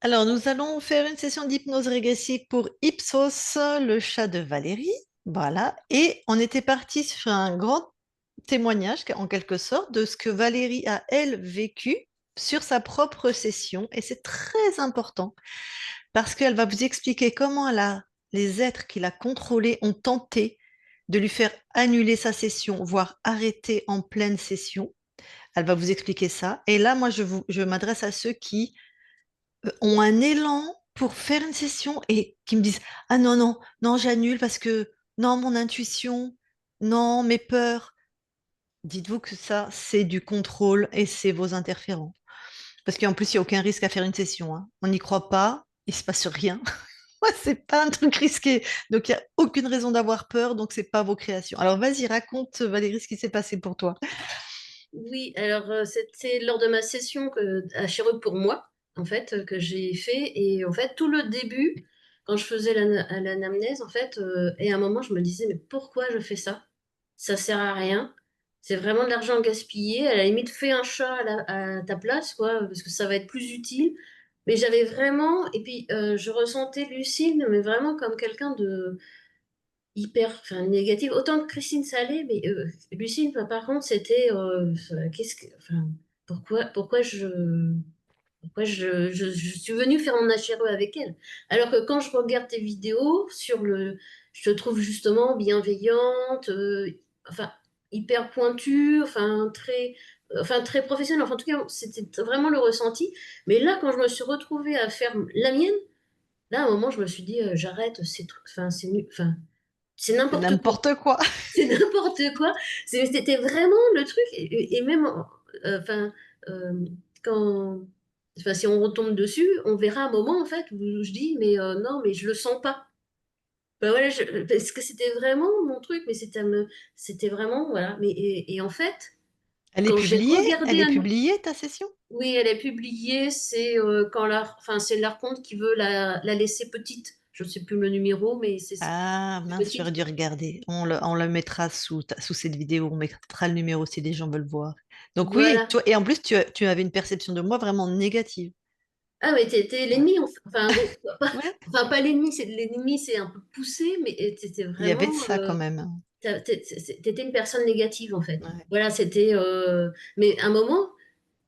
Alors, nous allons faire une session d'hypnose régressive pour Ipsos, le chat de Valérie. Voilà. Et on était parti sur un grand témoignage, en quelque sorte, de ce que Valérie a, elle, vécu sur sa propre session. Et c'est très important parce qu'elle va vous expliquer comment les êtres qui l'a contrôlée ont tenté de lui faire annuler sa session, voire arrêter en pleine session. Elle va vous expliquer ça. Et là, moi, je m'adresse à ceux qui ont un élan pour faire une session et qui me disent, ah non, non, non, j'annule parce que non, mon intuition, non, mes peurs. Dites-vous que ça, c'est du contrôle et c'est vos interférents. Parce qu'en plus, il n'y a aucun risque à faire une session, hein. On n'y croit pas, il se passe rien. Ouais, c'est pas un truc risqué. Donc, il n'y a aucune raison d'avoir peur, donc c'est pas vos créations. Alors, vas-y, raconte, Valérie, ce qui s'est passé pour toi. Oui, alors c'était lors de ma session à Chirurgie pour moi, en fait, que j'ai fait. Et en fait, tout le début, quand je faisais l'anamnèse, en fait, et à un moment, je me disais, mais pourquoi je fais ça? Ça sert à rien. C'est vraiment de l'argent gaspillé. À la limite, fais un chat à ta place, quoi, parce que ça va être plus utile. Mais j'avais vraiment, et puis je ressentais Lucille, mais vraiment comme quelqu'un de hyper, enfin, négative. Autant que Christine Salé, mais Lucine, par contre, c'était, qu'est-ce que, enfin, pourquoi je suis venue faire mon HRE avec elle. Alors que quand je regarde tes vidéos je te trouve justement bienveillante, enfin, hyper pointue, enfin, très professionnelle. Enfin, en tout cas, c'était vraiment le ressenti. Mais là, quand je me suis retrouvée à faire la mienne, là, à un moment, je me suis dit, j'arrête, enfin, c'est nul, enfin, c'est C'est n'importe quoi. n'importe quoi. C'est n'importe quoi. C'était vraiment le truc. Et même, enfin, euh, quand, enfin, si on retombe dessus, on verra un moment, en fait, où je dis, mais non, mais je le sens pas. Ben voilà, parce que c'était vraiment mon truc, mais c'était vraiment, voilà. Et en fait, Elle est quand j'ai publiée? Elle regardé est publiée, ta session? oui, elle est publiée, c'est enfin, c'est l'Arconte qui veut la laisser petite. Je ne sais plus le numéro, mais Ah c'est mince, petite. j'aurais dû regarder. On le mettra sous cette vidéo, on mettra le numéro si les gens veulent voir. Donc oui, Voilà. toi, et en plus, tu avais une perception de moi vraiment négative. Ah ouais, t'es Ouais. l'ennemi, enfin, bon, Ouais, pas l'ennemi, c'est un peu poussé, mais t'étais il y avait vraiment, de ça quand même. t'étais une personne négative en fait. Ouais. Voilà, c'était, mais à un moment,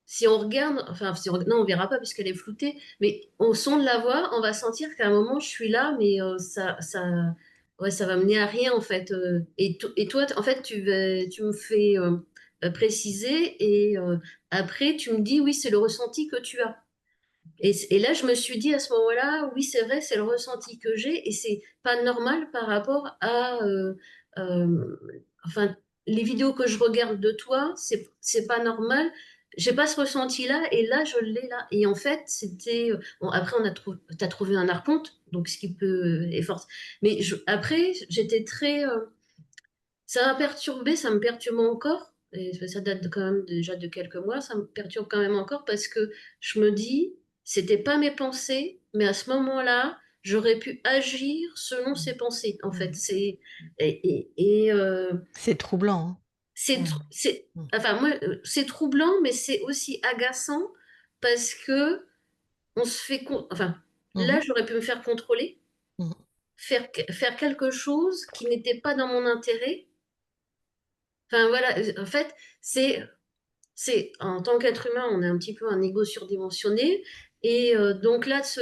si on regarde, enfin, non, on verra pas puisqu'elle est floutée, mais au son de la voix, on va sentir qu'à un moment, je suis là, mais ouais, ça va mener à rien en fait. Et toi, en fait, tu me fais préciser et après, tu me dis, oui, c'est le ressenti que tu as. Et là, je me suis dit à ce moment-là, oui, c'est vrai, c'est le ressenti que j'ai et c'est pas normal par rapport à, euh, enfin, les vidéos que je regarde de toi, c'est pas normal. J'ai pas ce ressenti-là et là, je l'ai là. Et en fait, c'était, bon, après, t'as trouvé un archonte, donc ce qui peut est fort. Mais après, j'étais très, ça m'a perturbé, ça me perturbe encore. Et ça date quand même déjà de quelques mois, ça me perturbe quand même encore parce que je me dis, c'était pas mes pensées, mais à ce moment-là, j'aurais pu agir selon ces pensées. En fait, C'est troublant, hein. enfin moi, c'est troublant, mais c'est aussi agaçant parce que on se fait, enfin, là, Mhm, j'aurais pu me faire contrôler, mhm. faire quelque chose qui n'était pas dans mon intérêt. Enfin voilà, en fait, c'est en tant qu'être humain, on a un petit peu un ego surdimensionné. Et donc là, se-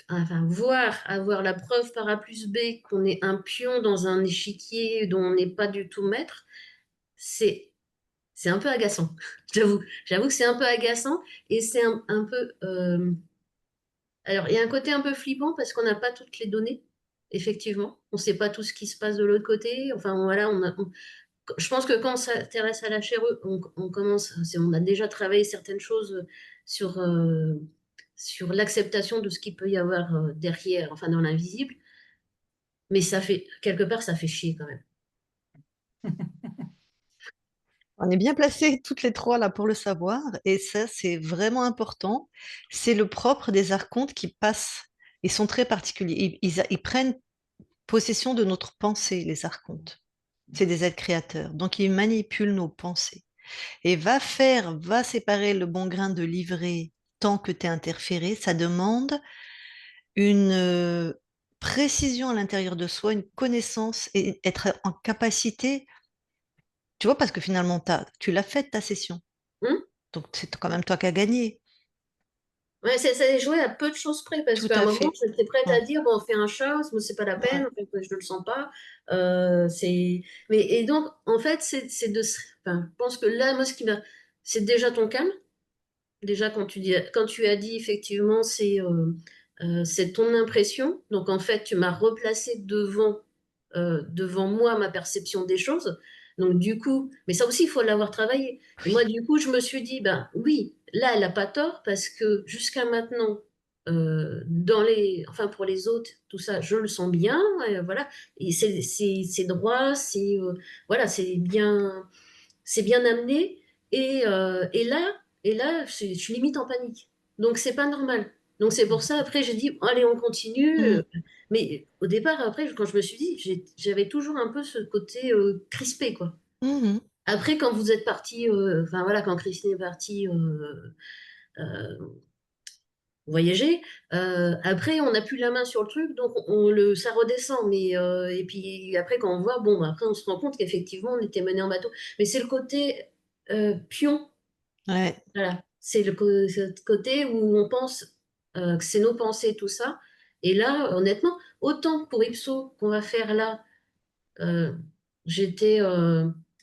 enfin, avoir la preuve par A plus B qu'on est un pion dans un échiquier dont on n'est pas du tout maître, c'est, c'est un peu agaçant. J'avoue que c'est un peu agaçant et c'est un peu. Alors, il y a un côté un peu flippant parce qu'on n'a pas toutes les données, effectivement. On ne sait pas tout ce qui se passe de l'autre côté. Enfin, voilà, je pense que quand on s'intéresse à la chair, on commence, on a déjà travaillé certaines choses sur, euh, sur l'acceptation de ce qu'il peut y avoir derrière, enfin dans l'invisible, mais quelque part, ça fait chier quand même. On est bien placés toutes les trois là pour le savoir, et ça, c'est vraiment important. C'est le propre des archontes qui passent. Ils sont très particuliers. Ils prennent possession de notre pensée, les archontes. C'est des êtres créateurs. Donc, ils manipulent nos pensées. Et va séparer le bon grain de l'ivraie tant que tu es interféré. Ça demande une précision à l'intérieur de soi, une connaissance et être en capacité, tu vois, parce que finalement, tu l'as faite ta session. Hum. Donc, c'est quand même toi qui as gagné. Ouais, ça est joué à peu de choses près, parce Tout qu'à un à moment, fait. j'étais prête Ouais. à dire, bon, on fait un chat, mais c'est pas la peine, Ouais. en fait, je ne le sens pas. Mais, et donc, en fait, enfin, je pense que là, moi, c'est déjà ton calme. Déjà, quand tu as dit, effectivement, c'est ton impression. Donc, en fait, tu m'as replacé devant moi ma perception des choses. Donc, du coup, mais ça aussi, il faut l'avoir travaillé. Et moi, du coup, je me suis dit, ben oui, là, elle n'a pas tort parce que jusqu'à maintenant, enfin, pour les autres, tout ça, je le sens bien. Voilà. Et c'est droit, voilà, c'est bien amené. Et là, je suis limite en panique. Donc, c'est pas normal. Donc, c'est pour ça, après, j'ai dit, allez, on continue. Mm. Mais au départ, après, quand je me suis dit, j'avais toujours un peu ce côté crispé, quoi. Mhm. Après, quand vous êtes parti, enfin voilà, quand Christine est partie euh, voyager, après, on n'a plus la main sur le truc, donc ça redescend. Et puis après, quand on voit, bon, bah, après, on se rend compte qu'effectivement, on était mené en bateau. Mais c'est le côté pion. Ouais. Voilà, ce côté où on pense que c'est nos pensées, tout ça. Et là, honnêtement, autant pour Ipso qu'on va faire là, euh, j'étais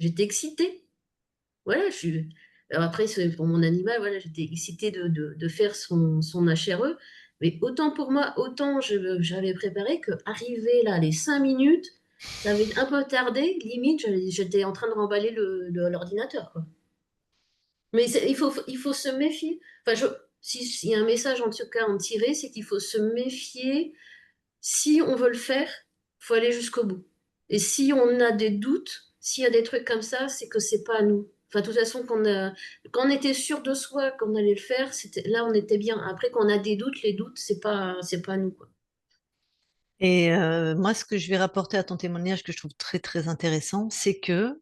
j'étais excitée. Voilà, alors après, pour mon animal, voilà, j'étais excitée de faire son HRE. Mais autant pour moi, autant j'avais préparé que arrivé là, les 5 minutes, ça avait un peu tardé. Limite, j'étais en train de remballer l'ordinateur, quoi. Mais il faut se méfier. Enfin, s'il y a un message en tout cas à en tirer, c'est qu'il faut se méfier. Si on veut le faire, il faut aller jusqu'au bout. Et si on a des doutes, s'il y a des trucs comme ça, c'est que c'est pas à nous. Enfin, de toute façon, quand on était sûr de soi qu'on allait le faire, là, on était bien. Après, quand on a des doutes, les doutes, c'est pas à nous, quoi. Et moi, ce que je vais rapporter à ton témoignage que je trouve très, très intéressant, c'est que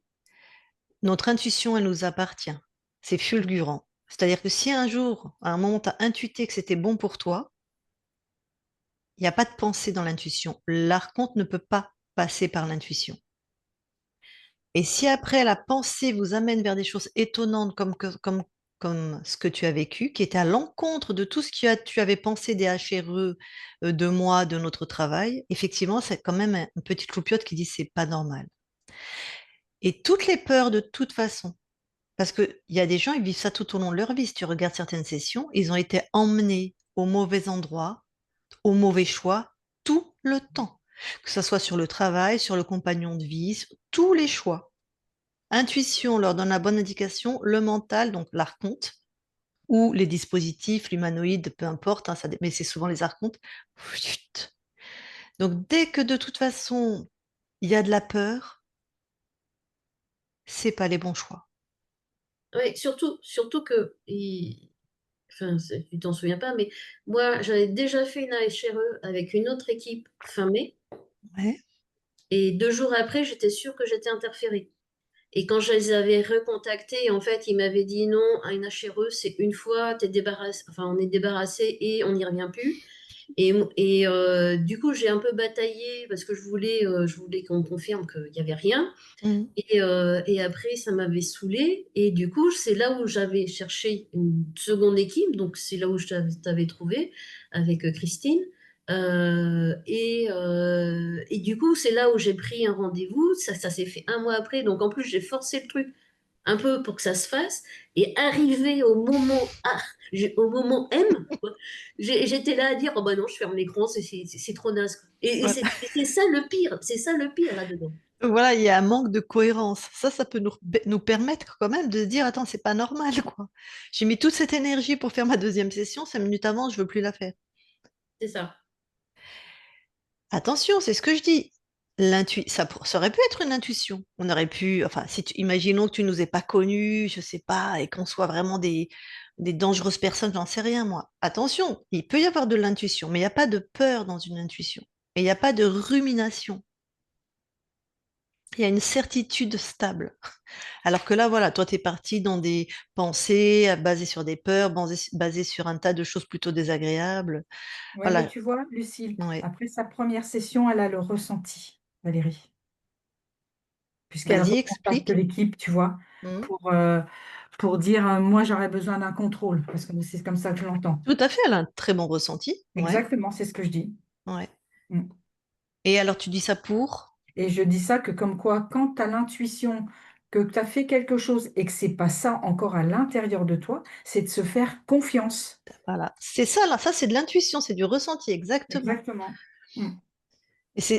notre intuition, elle nous appartient. C'est fulgurant. C'est-à-dire que si un jour, à un moment, tu as intuité que c'était bon pour toi, il n'y a pas de pensée dans l'intuition. L'archonte ne peut pas passer par l'intuition. Et si après la pensée vous amène vers des choses étonnantes comme ce que tu as vécu, qui était à l'encontre de tout ce que tu avais pensé des HRE, de moi, de notre travail, effectivement, c'est quand même une petite loupiote qui dit c'est pas normal. Et toutes les peurs de toute façon, parce qu'il y a des gens, ils vivent ça tout au long de leur vie. Si tu regardes certaines sessions, ils ont été emmenés au mauvais endroit, au mauvais choix, tout le temps. Que ce soit sur le travail, sur le compagnon de vie, sur tous les choix. Intuition leur donne la bonne indication, le mental, donc l'archonte, ou les dispositifs, l'humanoïde, peu importe, hein, mais c'est souvent les archontes. Chut. Donc dès que de toute façon, il y a de la peur, c'est pas les bons choix. Oui, surtout que, enfin, tu t'en souviens pas, mais moi, j'avais déjà fait une HRE avec une autre équipe fin mai, Ouais. et 2 jours après, j'étais sûre que j'étais interférée. Et quand je les avais recontactés, en fait, ils m'avaient dit non, à une HRE, c'est une fois, t'es débarrassé, enfin, on est débarrassé et on n'y revient plus. Et du coup, j'ai un peu bataillé parce que je voulais qu'on me confirme qu'il n'y avait rien. Mhm. Et après, ça m'avait saoulée. Et du coup, c'est là où j'avais cherché une seconde équipe. Donc, c'est là où je t'avais trouvé avec Christine. Et du coup, c'est là où j'ai pris un rendez-vous. Ça s'est fait un mois après. Donc, en plus, j'ai forcé le truc un peu pour que ça se fasse. Et arrivé au moment au moment M, quoi, j'étais là à dire, oh bah non, je ferme l'écran, c'est trop naze, quoi. Et Voilà. c'est ça le pire. C'est ça le pire là-dedans. Voilà, il y a un manque de cohérence. Ça peut nous permettre quand même de se dire, attends, c'est pas normal, quoi. J'ai mis toute cette énergie pour faire ma deuxième session, 5 minutes avant, je veux plus la faire. C'est ça. Attention, c'est ce que je dis. Ça aurait pu être une intuition. On aurait pu, enfin, imaginons que tu nous aies pas connus, je sais pas, et qu'on soit vraiment des dangereuses personnes, j'en sais rien, moi. Attention, il peut y avoir de l'intuition, mais il n'y a pas de peur dans une intuition. Et il n'y a pas de rumination. Il y a une certitude stable. Alors que là, voilà, toi, tu es parti dans des pensées basées sur des peurs, basées sur un tas de choses plutôt désagréables. Ouais, mais Voilà, tu vois, Lucille, ouais. après sa première session, elle a le ressenti, Valérie, puisqu'elle Vas-y, recontacte explique. l'équipe, tu vois, Mhm. pour, heu, pour dire, «Moi, j'aurais besoin d'un contrôle», parce que c'est comme ça que je l'entends. Tout à fait, elle a un très bon ressenti. Ouais, Exactement, c'est ce que je dis. ouais. Mmh. Et alors, tu dis ça pour? Et je dis ça que comme quoi, quand tu as l'intuition que tu as fait quelque chose et que c'est pas ça encore à l'intérieur de toi, c'est de se faire confiance. Voilà. C'est ça, là, ça, c'est de l'intuition, c'est du ressenti, exactement. Exactement. Mmh.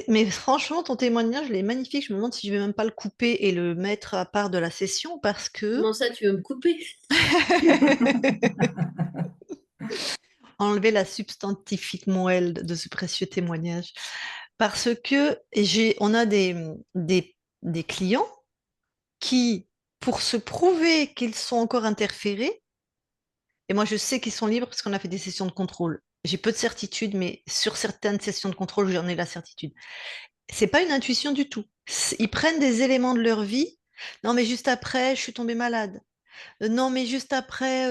Mais franchement, ton témoignage, il est magnifique. Je me demande si je vais même pas le couper et le mettre à part de la session parce que Comment ça, tu veux me couper? enlever la substantifique moelle de ce précieux témoignage. Parce que on a des clients qui, pour se prouver qu'ils sont encore interférés, et moi je sais qu'ils sont libres parce qu'on a fait des sessions de contrôle. J'ai peu de certitude, mais sur certaines sessions de contrôle, j'en ai la certitude. C'est pas une intuition du tout. Ils prennent des éléments de leur vie. Non, mais juste après, je suis tombée malade. Non, mais juste après,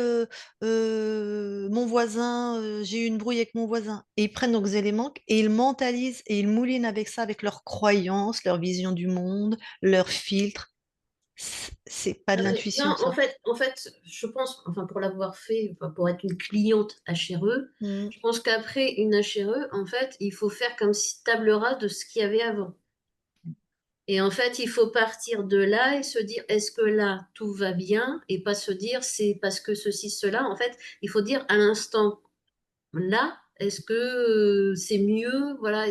mon voisin, j'ai eu une brouille avec mon voisin. Et ils prennent donc des éléments et ils mentalisent et ils moulinent avec ça, avec leurs croyances, leur vision du monde, leurs filtres. C'est pas de Non, l'intuition, ça. je pense, enfin, pour l'avoir fait, enfin, pour être une cliente HRE, Mm. je pense qu'après une HRE, en fait, il faut faire comme si table rase de ce qu'il y avait avant. Et en fait, il faut partir de là et se dire, est-ce que là, tout va bien? Et pas se dire, c'est parce que ceci, cela. En fait, il faut dire à l'instant là, est-ce que c'est mieux? Voilà,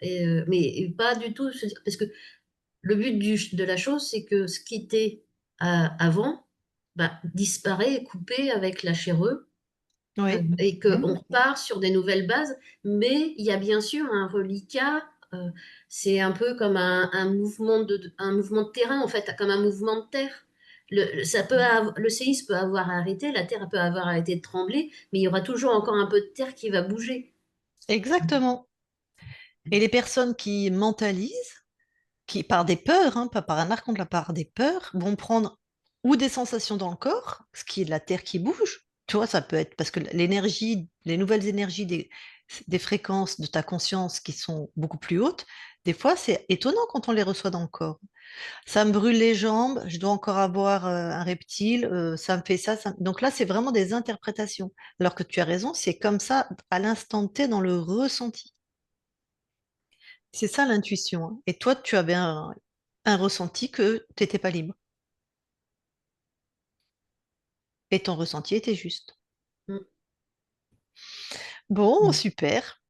mais pas du tout se dire, parce que le but de la chose, c'est que ce qui était avant, bah, disparaît et coupé avec la chéreux, Oui, et qu'on Mmh. repart sur des nouvelles bases. Mais il y a bien sûr un reliquat. C'est un peu comme un mouvement de terrain, en fait, comme un mouvement de terre. Le séisme peut avoir arrêté, la terre peut avoir arrêté de trembler, mais il y aura toujours encore un peu de terre qui va bouger. exactement. Et les personnes qui mentalisent, qui par des peurs, hein, pas par un arc contre la part des peurs, vont prendre ou des sensations dans le corps, ce qui est de la terre qui bouge. Tu vois, ça peut être parce que l'énergie, les nouvelles énergies des fréquences de ta conscience qui sont beaucoup plus hautes, des fois c'est étonnant quand on les reçoit dans le corps. Ça me brûle les jambes, je dois encore avoir un reptile, ça me fait ça, Donc là, c'est vraiment des interprétations. Alors que tu as raison, c'est comme ça à l'instant T dans le ressenti. C'est ça l'intuition, hein. Et toi, tu avais un ressenti que tu n'étais pas libre. Et ton ressenti était juste. Mm. Bon, Mmh. super.